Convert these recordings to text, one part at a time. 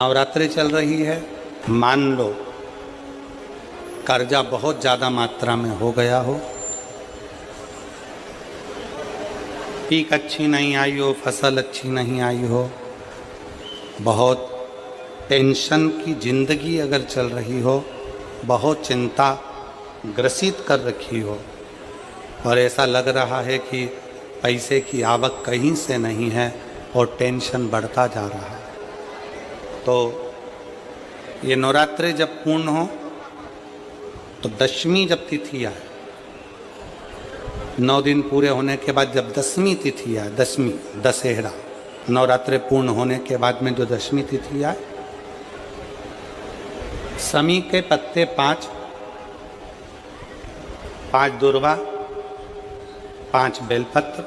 नवरात्रि चल रही है। मान लो कर्जा बहुत ज़्यादा मात्रा में हो गया हो, पीक अच्छी नहीं आई हो, फसल अच्छी नहीं आई हो, बहुत टेंशन की ज़िंदगी अगर चल रही हो, बहुत चिंता ग्रसित कर रखी हो और ऐसा लग रहा है कि पैसे की आवक कहीं से नहीं है और टेंशन बढ़ता जा रहा है, तो ये नवरात्रि जब पूर्ण हो तो दशमी जब तिथि आए, 9 दिन पूरे होने के बाद जब दसवीं तिथि आए, दशमी दशहरा, नवरात्रि पूर्ण होने के बाद में जो दशमी तिथि आए, समी के पत्ते 5 दुर्वा, 5 बेलपत्र,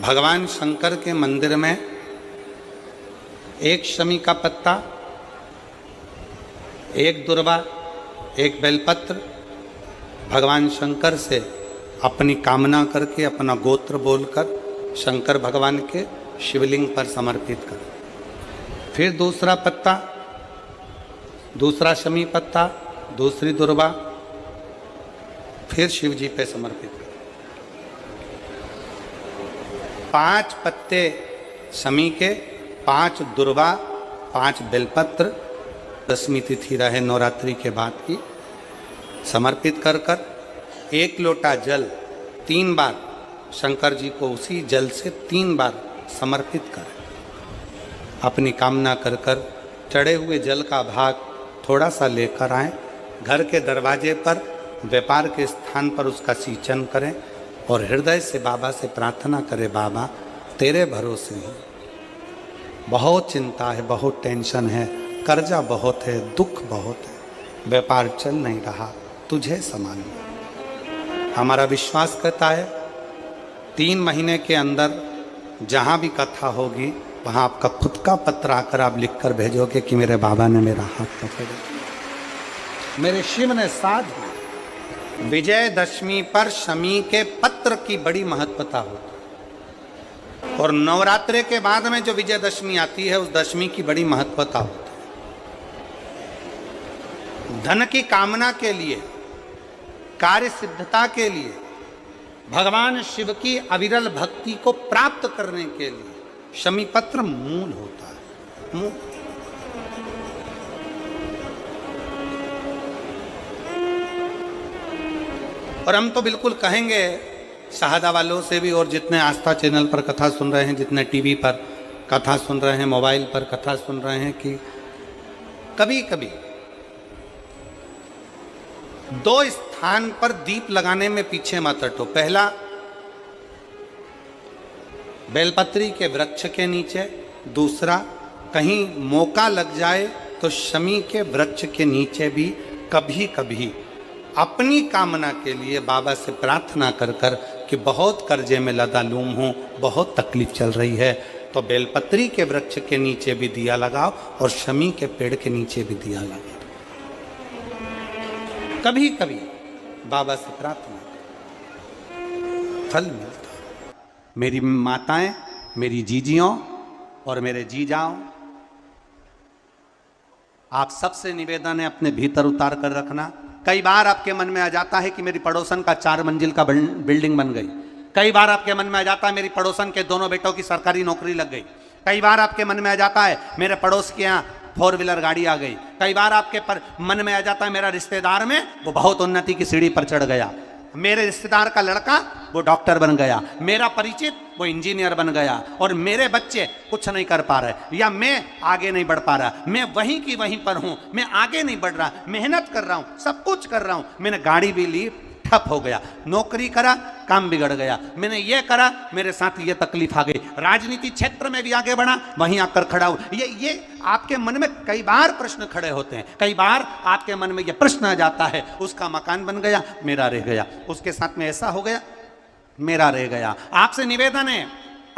भगवान शंकर के मंदिर में 1 शमी का पत्ता, 1 दुर्वा, 1 बेलपत्र, भगवान शंकर से अपनी कामना करके, अपना गोत्र बोलकर शंकर भगवान के शिवलिंग पर समर्पित कर। फिर दूसरा पत्ता, दूसरा शमी पत्ता, दूसरी दुर्वा, फिर शिव जी पे समर्पित कर। 5 पत्ते शमी के, 5 दुर्वा, 5 बेलपत्र, दशमी तिथि रहे नवरात्रि के बाद की, समर्पित कर कर 1 लोटा जल 3 बार शंकर जी को उसी जल से 3 बार समर्पित कर, अपनी कामना कर कर चढ़े हुए जल का भाग थोड़ा सा लेकर आएं, घर के दरवाजे पर, व्यापार के स्थान पर उसका सिंचन करें और हृदय से बाबा से प्रार्थना करें, बाबा तेरे भरोसे ही बहुत चिंता है, बहुत टेंशन है, कर्जा बहुत है, दुख बहुत है, व्यापार चल नहीं रहा, तुझे समान। हमारा विश्वास करता है 3 महीने के अंदर जहाँ भी कथा होगी वहाँ आपका खुद का पत्र आकर आप लिख कर भेजोगे कि मेरे बाबा ने मेरा हाथ पकड़ा, मेरे शिव ने साथ दिया। विजयदशमी पर शमी के पत्र की बड़ी महत्वता होती है और नवरात्रि के बाद में जो विजयदशमी आती है उस दशमी की बड़ी महत्वता होती है। धन की कामना के लिए, कार्य सिद्धता के लिए, भगवान शिव की अविरल भक्ति को प्राप्त करने के लिए शमी पत्र मूल होता है। मूल। और हम तो बिल्कुल कहेंगे शहादा वालों से भी, और जितने आस्था चैनल पर कथा सुन रहे हैं, जितने टीवी पर कथा सुन रहे हैं, मोबाइल पर कथा सुन रहे हैं, कि कभी कभी 2 स्थान पर दीप लगाने में पीछे मत हटो। पहला, बेलपत्री के वृक्ष के नीचे। दूसरा, कहीं मौका लग जाए तो शमी के वृक्ष के नीचे भी कभी कभी अपनी कामना के लिए बाबा से प्रार्थना कर कर कि बहुत कर्जे में लदालूम हूँ, बहुत तकलीफ चल रही है, तो बेलपत्री के वृक्ष के नीचे भी दिया लगाओ और शमी के पेड़ के नीचे भी दिया लगाओ। कभी कभी बाबा से प्रार्थना फल मिलता है। मेरी माताएं, मेरी जीजियों और मेरे जीजाओं, आप सबसे निवेदन है अपने भीतर उतार कर रखना। कई बार आपके मन में आ जाता है कि मेरी पड़ोसन का 4 मंजिल का बिल्डिंग बन गई। कई बार आपके मन में आ जाता है मेरी पड़ोसन के दोनों बेटों की सरकारी नौकरी लग गई। कई बार आपके मन में आ जाता है मेरे पड़ोस के यहाँ 4 व्हीलर गाड़ी आ गई। कई बार आपके मन में आ जाता है मेरा रिश्तेदार में वो बहुत उन्नति की सीढ़ी पर चढ़ गया, मेरे रिश्तेदार का लड़का वो डॉक्टर बन गया, मेरा परिचित वो इंजीनियर बन गया और मेरे बच्चे कुछ नहीं कर पा रहे, या मैं आगे नहीं बढ़ पा रहा, मैं वहीं की वहीं पर हूं, मैं आगे नहीं बढ़ रहा, मेहनत कर रहा हूं, सब कुछ कर रहा हूं, मैंने गाड़ी भी ली, ठप हो गया, नौकरी करा, काम बिगड़ गया, मैंने ये करा, मेरे साथ ये तकलीफ आ गई, राजनीति क्षेत्र में भी आगे बढ़ा, वहीं आकर खड़ा हूं। ये आपके मन में कई बार प्रश्न खड़े होते हैं, कई बार आपके मन में ये प्रश्न आ जाता है, उसका मकान बन गया, मेरा रह गया, उसके साथ में ऐसा हो गया, मेरा रह गया। आपसे निवेदन है,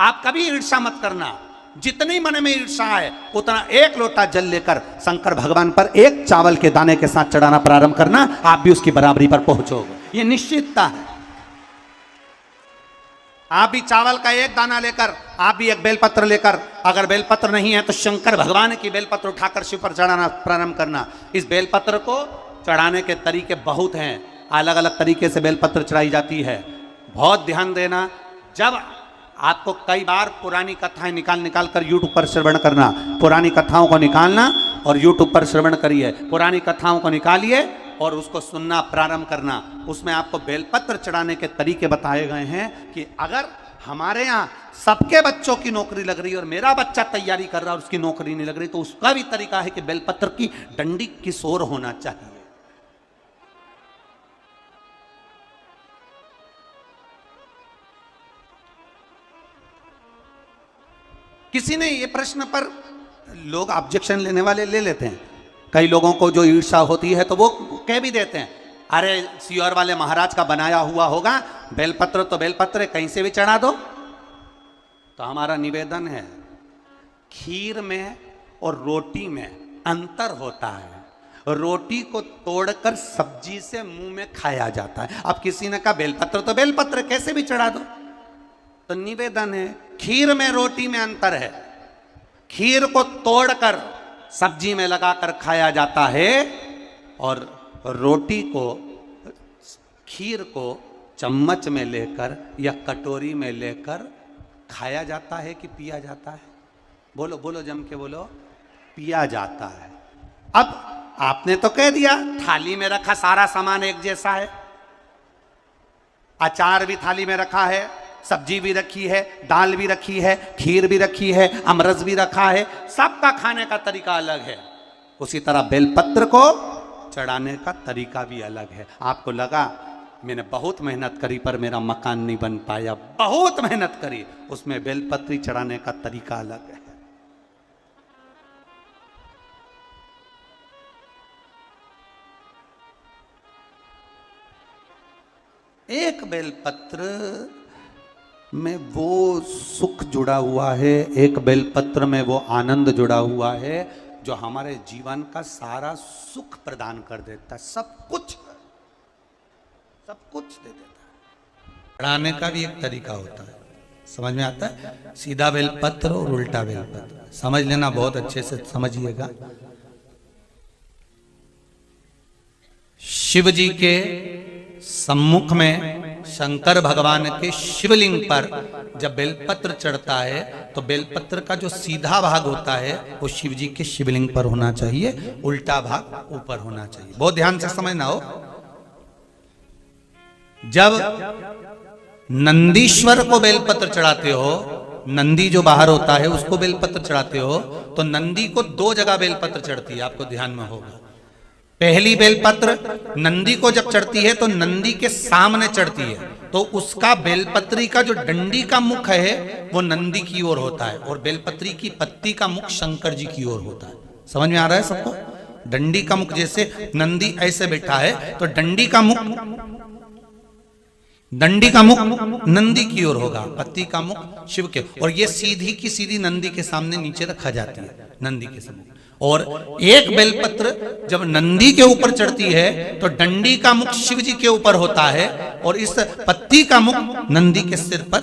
आप कभी ईर्ष्या मत करना, जितनी मन में ईर्ष्या है उतना 1 लोटा जल लेकर शंकर भगवान पर 1 चावल के दाने के साथ चढ़ाना प्रारंभ करना, आप भी उसकी बराबरी पर पहुंचोगे, ये निश्चितता है। आप भी चावल का एक दाना लेकर, आप भी एक बेलपत्र लेकर, अगर बेलपत्र नहीं है तो शंकर भगवान की बेलपत्र उठाकर शिव पर चढ़ाना प्रारंभ करना। इस बेलपत्र को चढ़ाने के तरीके बहुत हैं, अलग अलग तरीके से बेलपत्र चढ़ाई जाती है। बहुत ध्यान देना, जब आपको कई बार पुरानी कथाएं निकाल निकाल कर यूट्यूब पर श्रवण करना, पुरानी कथाओं को निकालना और यूट्यूब पर श्रवण करिए, पुरानी कथाओं को निकालिए और उसको सुनना प्रारंभ करना। उसमें आपको बेलपत्र चढ़ाने के तरीके बताए गए हैं कि अगर हमारे यहाँ सबके बच्चों की नौकरी लग रही है और मेरा बच्चा तैयारी कर रहा है और उसकी नौकरी नहीं लग रही, तो उसका भी तरीका है कि बेलपत्र की डंडी किस ओर होना चाहिए। किसी ने ये प्रश्न पर लोग ऑब्जेक्शन लेने वाले ले लेते हैं, कई लोगों को जो ईर्ष्या होती है तो वो कह भी देते हैं, अरे सीहोर वाले महाराज का बनाया हुआ होगा, बेलपत्र तो बेलपत्र कहीं से भी चढ़ा दो। तो हमारा निवेदन है, खीर में और रोटी में अंतर होता है। रोटी को तोड़कर सब्जी से मुंह में खाया जाता है। अब किसी ने कहा बेलपत्र तो बेलपत्र कैसे भी चढ़ा दो, तो निवेदन है, खीर में रोटी में अंतर है। खीर को तोड़कर सब्जी में लगाकर खाया जाता है और रोटी को, खीर को चम्मच में लेकर या कटोरी में लेकर खाया जाता है कि पिया जाता है? बोलो बोलो, जम के बोलो। पिया जाता है। अब आपने तो कह दिया थाली में रखा सारा सामान एक जैसा है, अचार भी थाली में रखा है, सब्जी भी रखी है, दाल भी रखी है, खीर भी रखी है, अमरस भी रखा है, सबका खाने का तरीका अलग है। उसी तरह बेलपत्र को चढ़ाने का तरीका भी अलग है। आपको लगा मैंने बहुत मेहनत करी पर मेरा मकान नहीं बन पाया, बहुत मेहनत करी, उसमें बेलपत्री चढ़ाने का तरीका अलग है। एक बेलपत्र में वो सुख जुड़ा हुआ है, एक बेलपत्र में वो आनंद जुड़ा हुआ है जो हमारे जीवन का सारा सुख प्रदान कर देता है, सब कुछ दे देता है। चढ़ाने का भी एक तरीका होता है, समझ में आता है? सीधा बेलपत्र और उल्टा बेलपत्र समझ लेना, बहुत अच्छे से समझिएगा। शिव जी के सम्मुख में शंकर भगवान के शिवलिंग पर जब बेलपत्र चढ़ता है तो बेलपत्र का जो सीधा भाग होता है वो शिव जी के शिवलिंग पर होना चाहिए, उल्टा भाग ऊपर होना चाहिए। बहुत ध्यान से समझना हो। जब नंदीश्वर को बेलपत्र चढ़ाते हो, नंदी जो बाहर होता है उसको बेलपत्र चढ़ाते हो, तो नंदी को दो जगह बेलपत्र चढ़ती है, आपको ध्यान में होगा। पहली बेलपत्र नंदी को जब चढ़ती है तो नंदी के सामने चढ़ती है, तो उसका बेलपत्री का जो डंडी का मुख है वो नंदी की ओर होता है और बेलपत्री की पत्ती का मुख शंकर जी की ओर होता है। समझ में आ रहा है सबको? डंडी का मुख, जैसे नंदी ऐसे बैठा है तो डंडी का मुख नंदी की ओर होगा, पत्ती का मुख शिव के, और ये सीधी की सीधी नंदी के सामने नीचे रखा जाती है, नंदी के सामने। और एक बेलपत्र जब नंदी के ऊपर चढ़ती है तो डंडी का मुख शिव जी के ऊपर होता है और इस पत्ती का मुख नंदी के सिर पर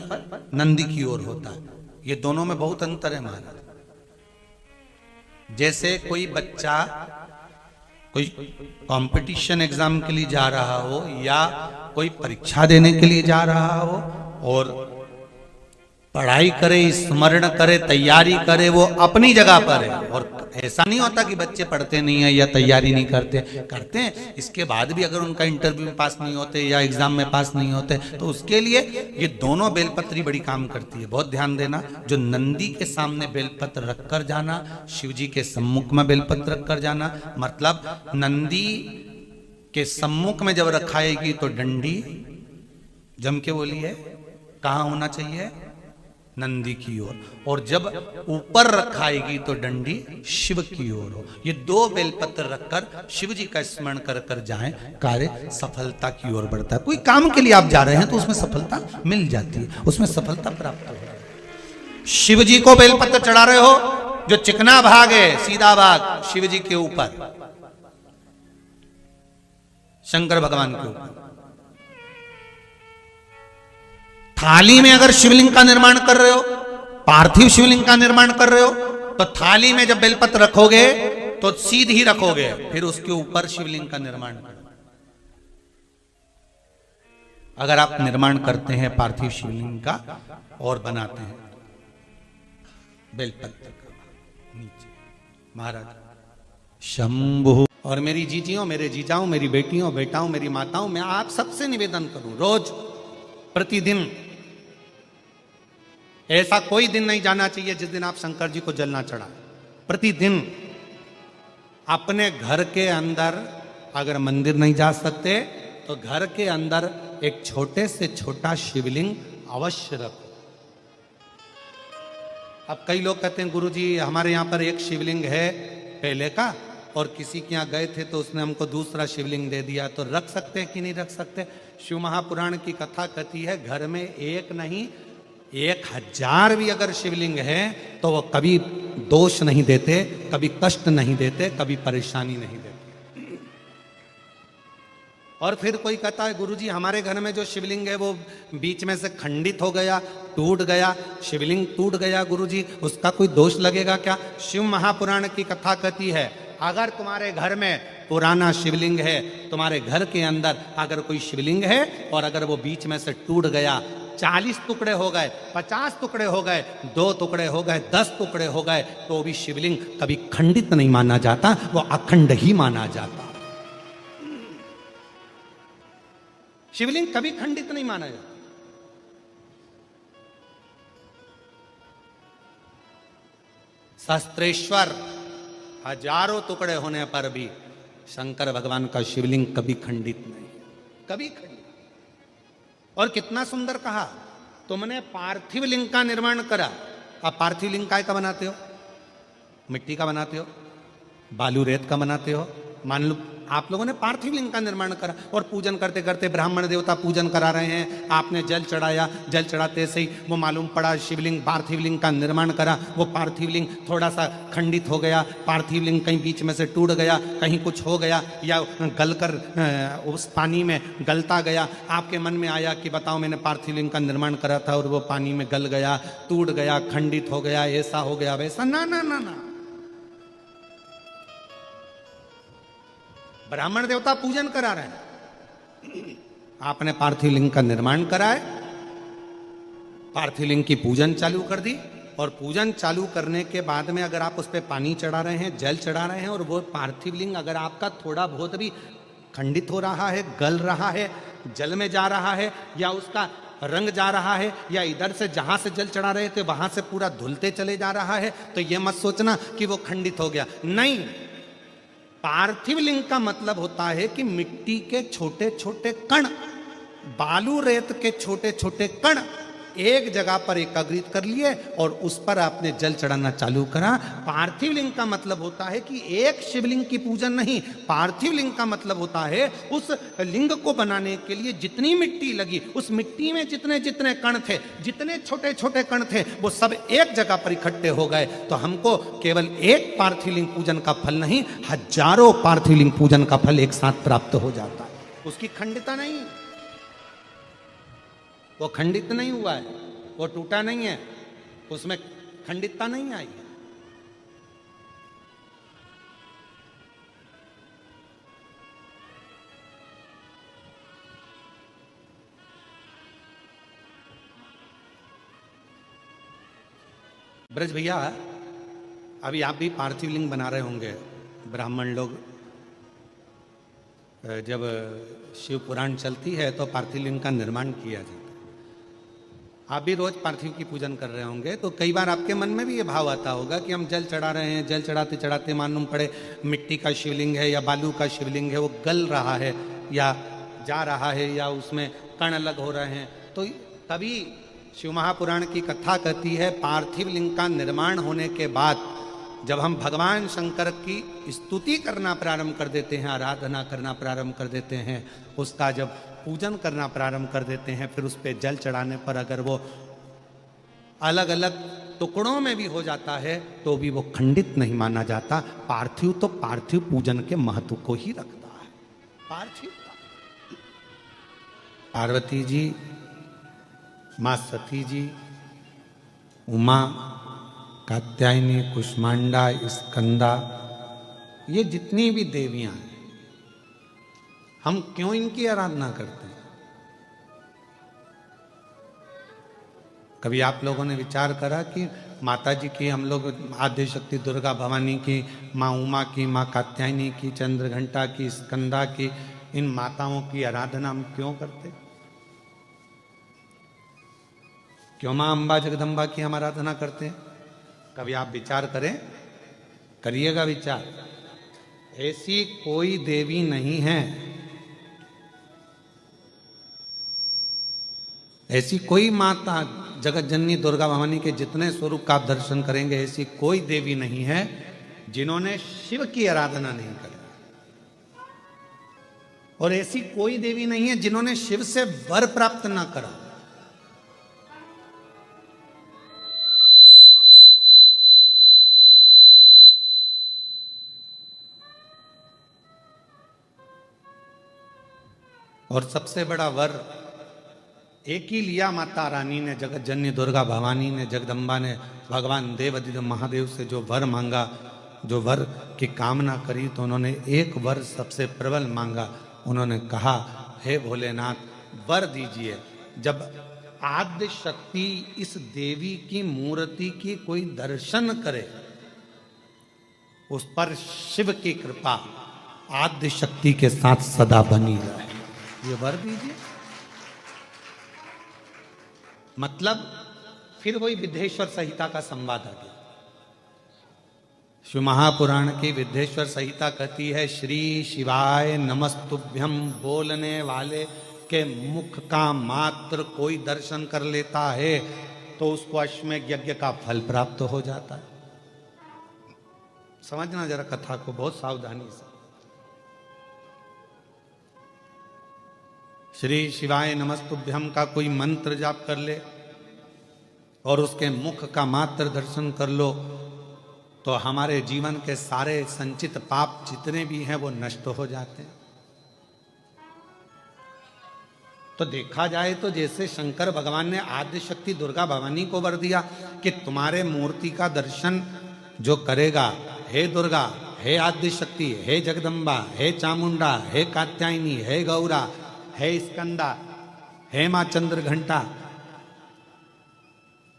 नंदी की ओर होता है। ये दोनों में बहुत अंतर है महाराज। जैसे कोई बच्चा कोई कंपटीशन एग्जाम के लिए जा रहा हो या कोई परीक्षा देने के लिए जा रहा हो और पढ़ाई करे, स्मरण करे, तैयारी करे, वो अपनी जगह पर है। और ऐसा नहीं होता कि बच्चे पढ़ते नहीं है या तैयारी नहीं करते हैं। इसके बाद भी अगर उनका इंटरव्यू में पास नहीं होते या एग्जाम में पास नहीं होते तो उसके लिए ये दोनों बेलपत्री बड़ी काम करती है। बहुत ध्यान देना, जो नंदी के सामने बेलपत्र रखकर जाना, शिव जी के सम्मुख में बेलपत्र रखकर जाना, मतलब नंदी के सम्मुख में जब रखाएगी तो डंडी, जम के बोलिए, कहाँ होना चाहिए? नंदी की ओर। और जब ऊपर रखाएगी तो डंडी शिव की ओर हो। ये दो बेलपत्र रखकर शिव जी का स्मरण कर कर जाएं, कार्य सफलता की ओर बढ़ता है। कोई काम के लिए आप जा रहे हैं तो उसमें सफलता मिल जाती है, उसमें सफलता प्राप्त हो। शिव जी को बेलपत्र चढ़ा रहे हो, जो चिकना भाग है, सीधा भाग शिव जी के ऊपर, शंकर भगवान के ऊपर, थाली में अगर शिवलिंग का निर्माण कर रहे हो, पार्थिव शिवलिंग का निर्माण कर रहे हो, तो थाली में जब बेलपत्र रखोगे तो सीधी रखोगे, फिर उसके ऊपर शिवलिंग का निर्माण करो। अगर आप निर्माण करते हैं पार्थिव शिवलिंग का और बनाते हैं बेलपत्र का नीचे, महाराज शंभु। और मेरी जीजियों, मेरे जीजाओं, मेरी बेटियों, बेटाओं, मेरी माताओं, मैं आप सबसे निवेदन करूं, रोज प्रतिदिन ऐसा कोई दिन नहीं जाना चाहिए जिस दिन आप शंकर जी को जल ना चढ़ा। प्रतिदिन अपने घर के अंदर, अगर मंदिर नहीं जा सकते तो घर के अंदर एक छोटे से छोटा शिवलिंग अवश्य रखो। अब कई लोग कहते हैं गुरुजी हमारे यहां पर एक शिवलिंग है पहले का, और किसी के यहाँ गए थे तो उसने हमको दूसरा शिवलिंग दे दिया, तो रख सकते हैं कि नहीं रख सकते? शिव महापुराण की कथा कहती है घर में एक नहीं 1000 भी अगर शिवलिंग है तो वो कभी दोष नहीं देते, कभी कष्ट नहीं देते, कभी परेशानी नहीं देते। और फिर कोई कहता है गुरुजी हमारे घर में जो शिवलिंग है वो बीच में से खंडित हो गया, टूट गया, शिवलिंग टूट गया गुरुजी, उसका कोई दोष लगेगा क्या? शिव महापुराण की कथा कहती है अगर तुम्हारे घर में पुराना शिवलिंग है, तुम्हारे घर के अंदर अगर कोई शिवलिंग है और अगर वो बीच में से टूट गया, 40 टुकड़े हो गए, 50 टुकड़े हो गए, 2 टुकड़े हो गए, 10 टुकड़े हो गए, तो भी शिवलिंग कभी खंडित नहीं माना जाता, वो अखंड ही माना जाता। शिवलिंग कभी खंडित नहीं माना जाता। शस्त्रेश्वर हजारों टुकड़े होने पर भी शंकर भगवान का शिवलिंग कभी खंडित नहीं, कभी खंडित। और कितना सुंदर कहा, तुमने पार्थिव लिंग का निर्माण करा। अब पार्थिव लिंग काय का बनाते हो? मिट्टी का बनाते हो, बालू रेत का बनाते हो। मान लो आप लोगों ने पार्थिव लिंग का निर्माण करा और पूजन करते करते ब्राह्मण देवता पूजन करा रहे हैं, आपने जल चढ़ाया, जल चढ़ाते से ही वो मालूम पड़ा शिवलिंग, पार्थिव लिंग का निर्माण करा, वो पार्थिव लिंग थोड़ा सा खंडित हो गया, पार्थिव लिंग कहीं बीच में से टूट गया, कहीं कुछ हो गया, या गलकर उस पानी में गलता गया। आपके मन में आया कि बताओ मैंने पार्थिव लिंग का निर्माण करा था और वो पानी में गल गया, टूट गया, खंडित हो गया, ऐसा हो गया वैसा। ना ना ना ना, ब्राह्मण देवता पूजन करा रहे हैं, आपने पार्थिव लिंग का निर्माण करा है, पार्थिव लिंग की पूजन चालू कर दी, और पूजन चालू करने के बाद में अगर आप उस पर पानी चढ़ा रहे हैं, जल चढ़ा रहे हैं, और वो पार्थिव लिंग अगर आपका थोड़ा बहुत भी खंडित हो रहा है, गल रहा है, जल में जा रहा है, या उसका रंग जा रहा है, या इधर से जहां से जल चढ़ा रहे थे वहां से पूरा धुलते चले जा रहा है, तो ये मत सोचना कि वो खंडित हो गया। नहीं, पार्थिव लिंग का मतलब होता है कि मिट्टी के छोटे छोटे कण, बालू रेत के छोटे छोटे कण एक जगह पर एकत्रित कर लिए और उस पर आपने जल चढ़ाना चालू करा। पार्थिव लिंग का मतलब होता है कि एक शिवलिंग की पूजन नहीं, पार्थिव लिंग का मतलब होता है उस लिंग को बनाने के लिए जितनी मिट्टी लगी, उस मिट्टी में जितने जितने कण थे, जितने छोटे छोटे कण थे, वो सब एक जगह पर इकट्ठे हो गए। तो हमको केवल एक पार्थिव लिंग पूजन का फल नहीं, हजारों पार्थिव लिंग पूजन का फल एक साथ प्राप्त हो जाता है। उसकी खंडिता नहीं, वो खंडित नहीं हुआ है, वो टूटा नहीं है, उसमें खंडितता नहीं आई है। ब्रज भैया, अभी आप भी पार्थिव लिंग बना रहे होंगे। ब्राह्मण लोग जब शिव पुराण चलती है तो पार्थिव लिंग का निर्माण किया जाता है। आप भी रोज पार्थिव की पूजन कर रहे होंगे, तो कई बार आपके मन में भी ये भाव आता होगा कि हम जल चढ़ा रहे हैं, जल चढ़ाते चढ़ाते मालूम पड़े मिट्टी का शिवलिंग है या बालू का शिवलिंग है, वो गल रहा है या जा रहा है या उसमें कण अलग हो रहे हैं। तो तभी शिव महापुराण की कथा कहती है पार्थिव लिंग का निर्माण होने के बाद जब हम भगवान शंकर की स्तुति करना प्रारंभ कर देते हैं, आराधना करना प्रारंभ कर देते हैं, उसका जब पूजन करना प्रारंभ कर देते हैं, फिर उस पर जल चढ़ाने पर अगर वो अलग अलग टुकड़ों में भी हो जाता है तो भी वो खंडित नहीं माना जाता। पार्थिव तो पार्थिव पूजन के महत्व को ही रखता है। पार्थिव पार्वती जी माँ सती जी, उमा, कात्यायनी, कुष्मांडा, स्कंदा, ये जितनी भी देवियां हैं, हम क्यों इनकी आराधना करते हैं? कभी आप लोगों ने विचार करा कि माता जी की, हम लोग आद्य शक्ति दुर्गा भवानी की, माँ उमा की, माँ कात्यायनी की, चंद्रघंटा की, स्कंदा की, इन माताओं की आराधना हम क्यों करते? क्यों माँ अम्बा जगदम्बा की हम आराधना करते हैं? कभी आप विचार करें, करिएगा विचार। ऐसी कोई देवी नहीं है, ऐसी कोई माता, जगत जननी दुर्गा भवानी के जितने स्वरूप का आप दर्शन करेंगे, ऐसी कोई देवी नहीं है जिन्होंने शिव की आराधना नहीं करी, और ऐसी कोई देवी नहीं है जिन्होंने शिव से वर प्राप्त ना करा। और सबसे बड़ा वर एक ही लिया माता रानी ने, जगत जननी दुर्गा भवानी ने, जगदम्बा ने भगवान देवाधिदेव महादेव से जो वर मांगा, जो वर की कामना करी, तो उन्होंने एक वर सबसे प्रबल मांगा। उन्होंने कहा, हे भोलेनाथ वर दीजिए, जब आद्य शक्ति इस देवी की मूर्ति की कोई दर्शन करे, उस पर शिव की कृपा आद्य शक्ति के साथ सदा बनी रहे, ये वर दीजिए। मतलब फिर वही विद्येश्वर संहिता का संवाद आ गया। शिव महापुराण की विद्येश्वर संहिता कहती है, श्री शिवाय नमस्तुभ्यम बोलने वाले के मुख का मात्र कोई दर्शन कर लेता है तो उसको अश्वमेध यज्ञ का फल प्राप्त हो जाता है। समझना जरा कथा को बहुत सावधानी से। श्री शिवाय नमस्तुभ्यम का कोई मंत्र जाप कर ले और उसके मुख का मात्र दर्शन कर लो, तो हमारे जीवन के सारे संचित पाप जितने भी हैं वो नष्ट हो जाते हैं। तो देखा जाए तो जैसे शंकर भगवान ने आद्य शक्ति दुर्गा भवानी को वर दिया कि तुम्हारे मूर्ति का दर्शन जो करेगा, हे दुर्गा, हे आद्य शक्ति, हे जगदम्बा, हे चामुंडा, हे कात्यायनी, हे गौरा, हे स्कंदा, हे मां चंद्रघंटा,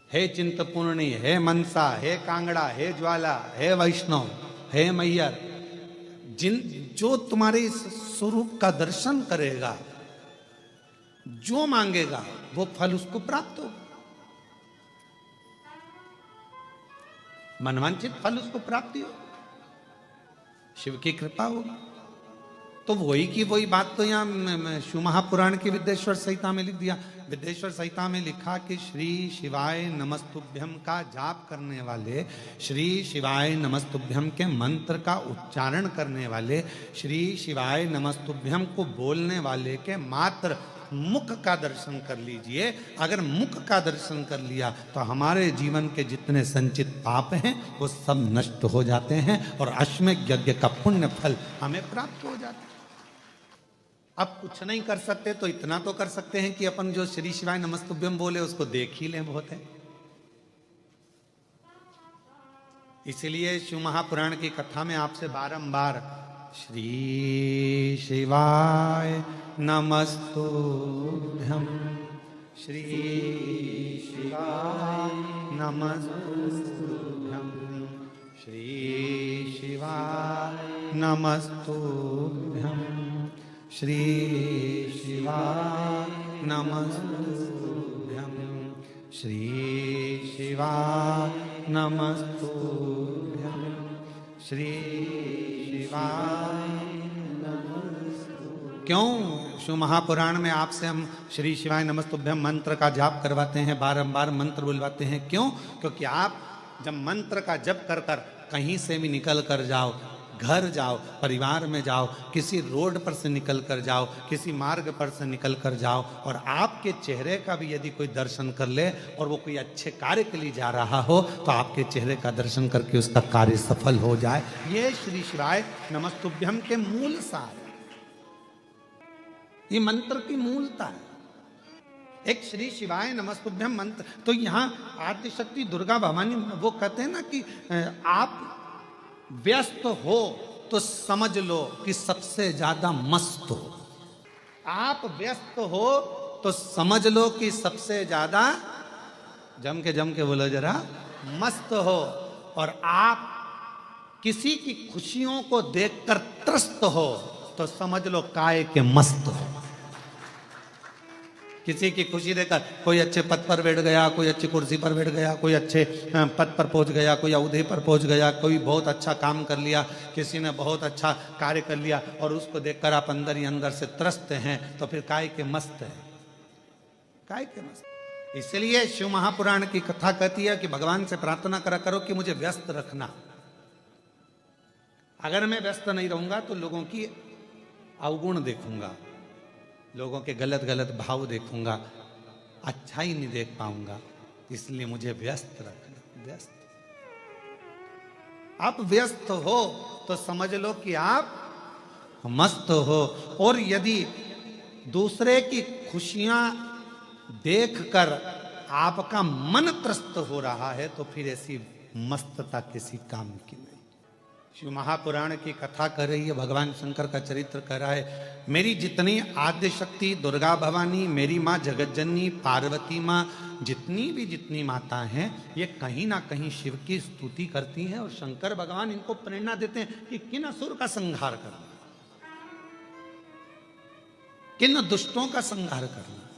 हे चिंतपूर्णी, हे मनसा, हे कांगड़ा, हे ज्वाला, हे वैष्णव, हे मैयर, जो तुम्हारे इस स्वरूप का दर्शन करेगा, जो मांगेगा वो फल उसको प्राप्त होगा, मनवांचित फल उसको प्राप्ति हो, शिव की कृपा होगी। तो वही की वही बात तो यहाँ शिव महापुराण की विद्येश्वर संहिता में लिख दिया। विद्येश्वर संहिता में लिखा कि श्री शिवाय नमस्तुभ्यम का जाप करने वाले, श्री शिवाय नमस्तुभ्यम के मंत्र का उच्चारण करने वाले, श्री शिवाय नमस्तुभ्यम को बोलने वाले के मात्र मुख का दर्शन कर लीजिए। अगर मुख का दर्शन कर लिया तो हमारे जीवन के जितने संचित पाप हैं वो सब नष्ट हो जाते हैं और अश्वमेध यज्ञ का पुण्य फल हमें प्राप्त हो जाता है। अब कुछ नहीं कर सकते तो इतना तो कर सकते हैं कि अपन जो श्री शिवाय नमस्तुभ्यम बोले उसको देख ही लें, बहुत है। इसीलिए शिव महापुराण की कथा में आपसे बारंबार श्री शिवाय नमस्तुभ्यम, श्री शिवाय नमस्तुभ्यम, श्री शिवाय नमस्तुभ्यम, श्री शिवाय नमस्तुभ्यम, श्री शिवाय नमस्तुभ्यम, श्री शिवाय नमस्तुभ्यम। क्यों शिव महापुराण में आपसे हम श्री शिवाय नमस्तुभ्यम मंत्र का जाप करवाते हैं, बारंबार मंत्र बुलवाते हैं? क्यों? क्योंकि आप जब मंत्र का जप कर कर कहीं से भी निकल कर जाओ, घर जाओ, परिवार में जाओ, किसी रोड पर से निकल कर जाओ, किसी मार्ग पर से निकल कर जाओ और आपके चेहरे का भी यदि कोई दर्शन कर ले और वो कोई अच्छे कार्य के लिए जा रहा हो तो आपके चेहरे का दर्शन करके उसका कार्य सफल हो जाए। ये श्री शिवाय नमस्तुभ्यम के मूल सार, ये मंत्र की मूलता है। एक श्री शिवाय नमस्तुभ्यम मंत्र। तो यहाँ आद्य शक्ति दुर्गा भवानी वो कहते हैं ना कि आप व्यस्त हो तो समझ लो कि सबसे ज्यादा मस्त हो। आप व्यस्त हो तो समझ लो कि सबसे ज्यादा, जम के बोलो जरा, मस्त हो। और आप किसी की खुशियों को देखकर त्रस्त हो तो समझ लो काय के मस्त हो। किसी की खुशी देखकर, कोई अच्छे पद पर बैठ गया, कोई अच्छी कुर्सी पर बैठ गया, कोई अच्छे पद पर पहुंच गया, कोई अवधि पर पहुंच गया, कोई बहुत अच्छा काम कर लिया, किसी ने बहुत अच्छा कार्य कर लिया और उसको देखकर आप अंदर ही अंदर से त्रस्त हैं, तो फिर काय के मस्त है, काय के मस्त। इसलिए शिव महापुराण की कथा कहती है कि भगवान से प्रार्थना करा करो कि मुझे व्यस्त रखना। अगर मैं व्यस्त नहीं रहूंगा तो लोगों की अवगुण देखूंगा, लोगों के गलत गलत भाव देखूंगा, अच्छाई नहीं देख पाऊंगा। इसलिए मुझे व्यस्त रखना। व्यस्त, आप व्यस्त हो तो समझ लो कि आप मस्त हो। और यदि दूसरे की खुशियां देखकर आपका मन त्रस्त हो रहा है तो फिर ऐसी मस्तता किसी काम की नहीं। शिव महापुराण की कथा कर रही है, भगवान शंकर का चरित्र कर रहा है। मेरी जितनी आद्य शक्ति दुर्गा भवानी, मेरी माँ जगतजननी, पार्वती माँ, जितनी माता हैं, ये कहीं ना कहीं शिव की स्तुति करती हैं और शंकर भगवान इनको प्रेरणा देते हैं कि किन असुर का संहार करना, किन दुष्टों का संहार करना।